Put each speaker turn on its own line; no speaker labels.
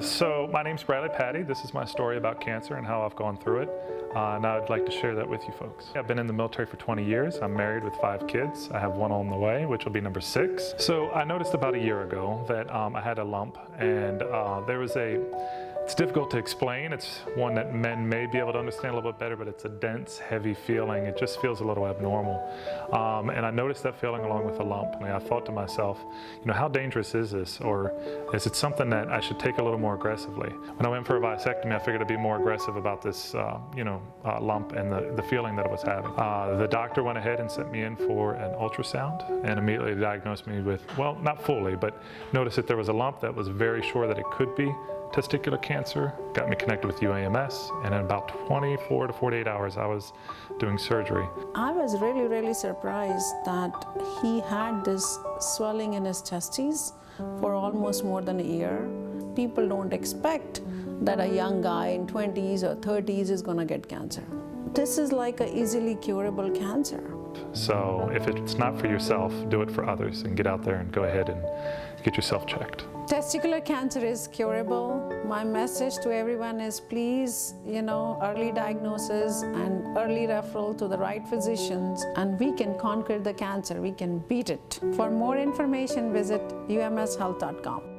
So my name's Bradley Patty. This is my story about cancer and how I've gone through it. And I'd like to share that with you folks. I've been in the military for 20 years. I'm married with 5 kids. I have one on the way, which will be number 6. So I noticed about a year ago that I had a lump, and it's difficult to explain. It's one that men may be able to understand a little bit better, but it's a dense, heavy feeling. It just feels a little abnormal. And I noticed that feeling along with the lump. And I thought to myself, how dangerous is this? Or is it something that I should take a little more aggressively? When I went for a vasectomy, I figured I'd be more aggressive about this, lump and the feeling that it was having. The doctor went ahead and sent me in for an ultrasound and immediately diagnosed me with, well, not fully, but noticed that there was a lump that was very sure that it could be testicular cancer, got me connected with UAMS, and in about 24 to 48 hours I was doing surgery.
I was really surprised that he had this swelling in his testes for almost more than a year. People don't expect that a young guy in 20s or 30s is going to get cancer. This is like an easily curable cancer.
So if it's not for yourself, do it for others and get out there and go ahead and get yourself checked.
Testicular cancer is curable. My message to everyone is please, early diagnosis and early referral to the right physicians, and we can conquer the cancer. We can beat it. For more information, visit umshealth.com.